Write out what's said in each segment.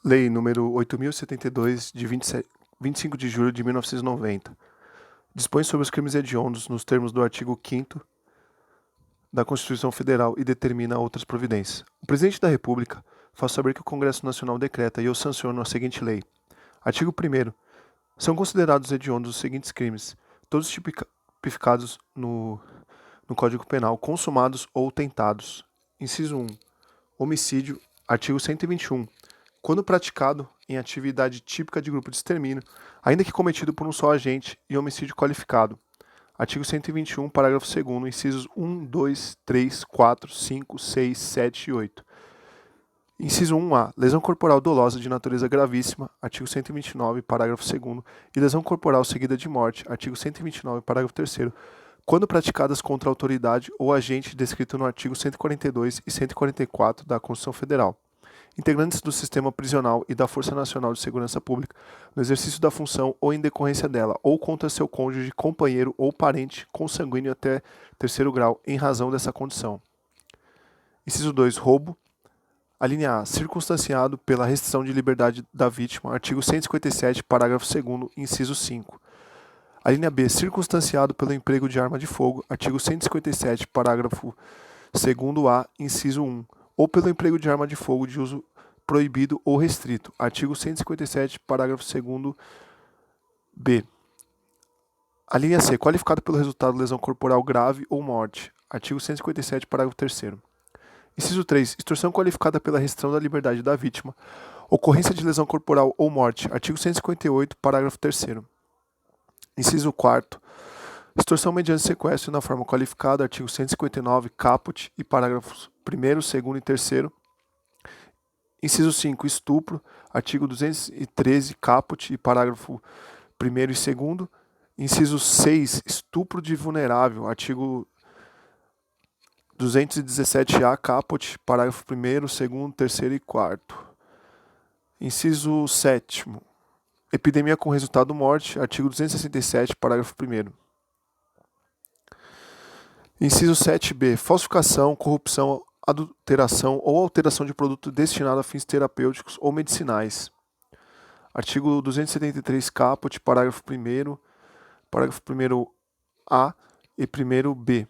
Lei número 8.072, de 25 de julho de 1990. Dispõe sobre os crimes hediondos nos termos do artigo 5º da Constituição Federal e determina outras providências. O Presidente da República faz saber que o Congresso Nacional decreta e eu sanciono a seguinte lei. Artigo 1º. São considerados hediondos os seguintes crimes, todos tipificados no Código Penal, consumados ou tentados. Inciso 1. Homicídio. Artigo 121. Quando praticado em atividade típica de grupo de extermínio, ainda que cometido por um só agente, e homicídio qualificado. Artigo 121, parágrafo 2º, incisos 1, 2, 3, 4, 5, 6, 7 e 8. Inciso 1A. Lesão corporal dolosa de natureza gravíssima. Artigo 129, parágrafo 2º. E lesão corporal seguida de morte. Artigo 129, parágrafo 3º. Quando praticadas contra a autoridade ou agente descrito no artigo 142 e 144 da Constituição Federal. Integrantes do sistema prisional e da Força Nacional de Segurança Pública, no exercício da função ou em decorrência dela, ou contra seu cônjuge, companheiro ou parente consanguíneo até 3º grau, em razão dessa condição. Inciso 2. Roubo. A linha A. Circunstanciado pela restrição de liberdade da vítima. Artigo 157, parágrafo 2º, inciso 5. A linha B. Circunstanciado pelo emprego de arma de fogo. Artigo 157, parágrafo 2º-A, inciso 1. Ou pelo emprego de arma de fogo de uso proibido ou restrito. Artigo 157, parágrafo 2º-B. A linha C. Qualificado pelo resultado de lesão corporal grave ou morte. Artigo 157, parágrafo 3º. Inciso 3. Extorsão qualificada pela restrição da liberdade da vítima. Ocorrência de lesão corporal ou morte. Artigo 158, parágrafo 3º. Inciso 4. Extorsão mediante sequestro na forma qualificada. Artigo 159, caput e parágrafos 1º, 2º e 3º. Inciso 5. Estupro. Artigo 213, caput e parágrafo 1º e 2º. Inciso 6. Estupro de vulnerável. Artigo 217-A, caput, parágrafo 1º, 2º, 3º e 4º. Inciso 7. Epidemia com resultado morte. Artigo 267, parágrafo 1º. Inciso 7b. Falsificação, corrupção, adulteração ou alteração de produto destinado a fins terapêuticos ou medicinais. Artigo 273, caput, parágrafo 1º, parágrafo 1º-A e 1º-B.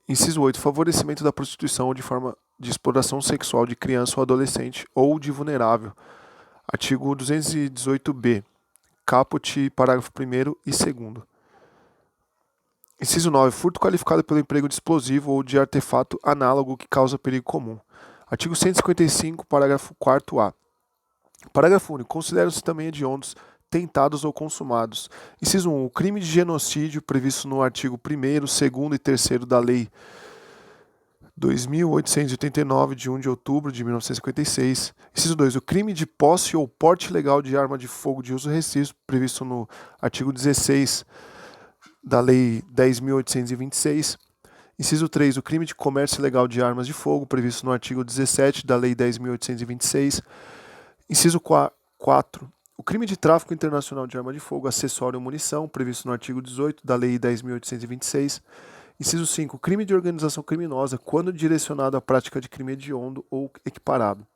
Inciso 8. Favorecimento da prostituição ou de forma de exploração sexual de criança ou adolescente ou de vulnerável. Artigo 218b. Caput, parágrafo 1º e 2º. Inciso 9. Furto qualificado pelo emprego de explosivo ou de artefato análogo que causa perigo comum. Artigo 155, parágrafo 4º-A. Parágrafo único. Consideram-se também hediondos tentados ou consumados. Inciso 1. O crime de genocídio previsto no artigo 1º, 2º e 3º da Lei 2.889, de 1 de outubro de 1956. Inciso 2. O crime de posse ou porte ilegal de arma de fogo de uso restrito previsto no artigo 16 da Lei 10.826. Inciso 3. O crime de comércio ilegal de armas de fogo previsto no artigo 17 da Lei 10.826. Inciso 4. O crime de tráfico internacional de arma de fogo, acessório ou munição, previsto no artigo 18 da Lei 10.826. Inciso 5. O crime de organização criminosa, quando direcionado à prática de crime hediondo ou equiparado.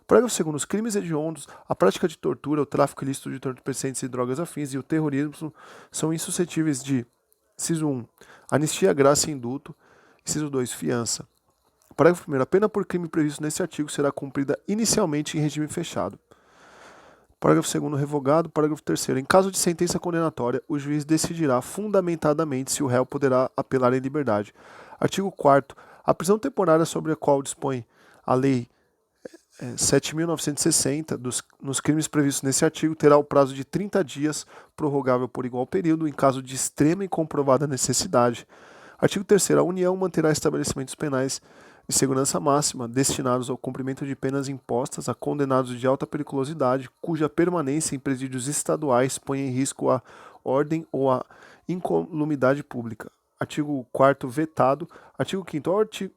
Parágrafo 2º. Os crimes hediondos, a prática de tortura, o tráfico ilícito de entorpecentes e drogas afins e o terrorismo são insuscetíveis de: inciso 1. Anistia, graça e indulto. Inciso 2. Fiança. Parágrafo 1º. A pena por crime previsto neste artigo será cumprida inicialmente em regime fechado. Parágrafo 2º revogado. Parágrafo 3º. Em caso de sentença condenatória, o juiz decidirá fundamentadamente se o réu poderá apelar em liberdade. Artigo 4º. A prisão temporária sobre a qual dispõe a Lei 7.960, nos crimes previstos nesse artigo, terá o prazo de 30 dias, prorrogável por igual período, em caso de extrema e comprovada necessidade. Artigo 3º. A União manterá estabelecimentos penais de segurança máxima, destinados ao cumprimento de penas impostas a condenados de alta periculosidade, cuja permanência em presídios estaduais põe em risco a ordem ou a incolumidade pública. Artigo 4º vetado. Artigo 5º.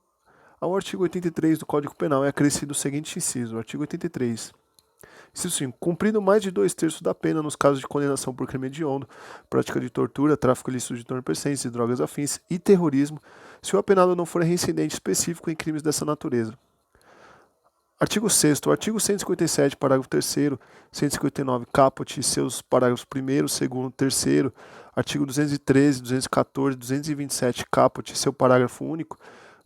Ao artigo 83 do Código Penal é acrescido o seguinte inciso. Artigo 83. Inciso 5. Cumprido mais de 2/3 da pena nos casos de condenação por crime hediondo, prática de tortura, tráfico ilícito de entorpecentes e drogas afins e terrorismo, se o apenado não for reincidente específico em crimes dessa natureza. Artigo 6º. O artigo 157, parágrafo 3º, 159, caput e seus parágrafos 1º, 2º, 3º, artigo 213, 214, 227, caput e seu parágrafo único,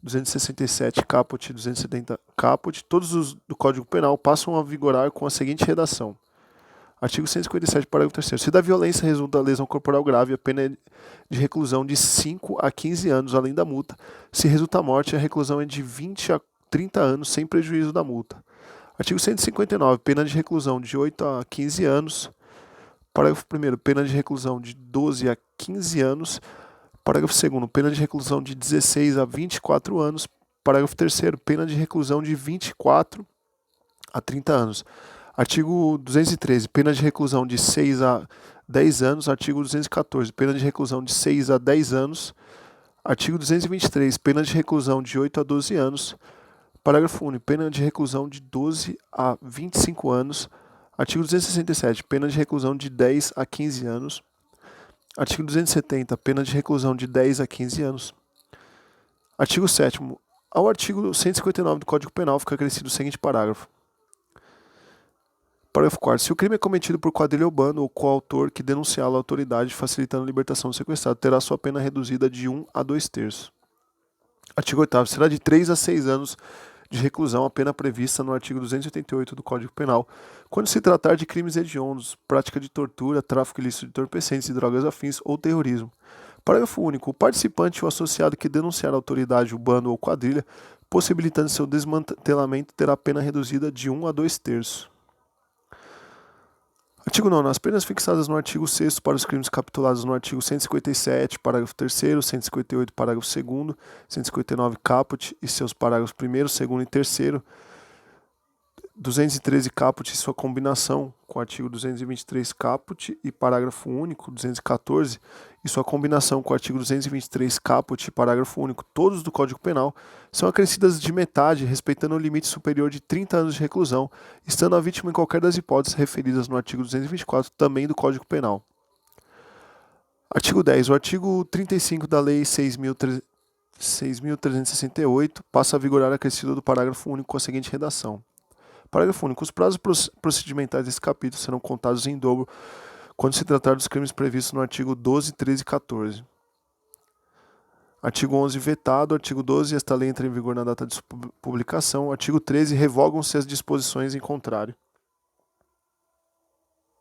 267, caput e 270, caput, todos os do Código Penal passam a vigorar com a seguinte redação. Artigo 157, parágrafo 3º. Se da violência resulta lesão corporal grave, a pena é de reclusão de 5 a 15 anos, além da multa. Se resulta morte, a reclusão é de 20 a 30 anos, sem prejuízo da multa. Artigo 159, pena de reclusão de 8 a 15 anos. Parágrafo 1º, pena de reclusão de 12 a 15 anos. Parágrafo 2º, pena de reclusão de 16 a 24 anos. Parágrafo 3º, pena de reclusão de 24 a 30 anos. Artigo 213, pena de reclusão de 6 a 10 anos. Artigo 214, pena de reclusão de 6 a 10 anos. Artigo 223, pena de reclusão de 8 a 12 anos. Parágrafo único, pena de reclusão de 12 a 25 anos. Artigo 267, pena de reclusão de 10 a 15 anos. Artigo 270, pena de reclusão de 10 a 15 anos. Artigo 7º. Ao artigo 159 do Código Penal fica acrescido o seguinte parágrafo. Parágrafo 4º. Se o crime é cometido por quadrilha ou bando ou coautor que denunciá-lo à autoridade facilitando a libertação do sequestrado, terá sua pena reduzida de 1 a 2/3. Artigo 8º. Será de 3 a 6 anos de reclusão a pena prevista no artigo 288 do Código Penal, quando se tratar de crimes hediondos, prática de tortura, tráfico ilícito de entorpecentes e drogas afins ou terrorismo. Parágrafo único. O participante ou associado que denunciar a autoridade, o bando ou quadrilha, possibilitando seu desmantelamento, terá a pena reduzida de 1 a 2/3. Artigo 9º. As penas fixadas no artigo 6º para os crimes capitulados no artigo 157, parágrafo 3º, 158, parágrafo 2º, 159, caput e seus parágrafos 1º, 2º e 3º, 213, caput e sua combinação com o artigo 223, caput e parágrafo único, 214, e sua combinação com o artigo 223, caput e parágrafo único, todos do Código Penal, são acrescidas de metade, respeitando o limite superior de 30 anos de reclusão, estando a vítima em qualquer das hipóteses referidas no artigo 224, também do Código Penal. Artigo 10. O artigo 35 da Lei 6.368 passa a vigorar acrescido do parágrafo único com a seguinte redação. Parágrafo único. Os prazos procedimentais desse capítulo serão contados em dobro quando se tratar dos crimes previstos no artigo 12, 13 e 14. Artigo 11 vetado. Artigo 12. Esta lei entra em vigor na data de sua publicação. Artigo 13. Revogam-se as disposições em contrário.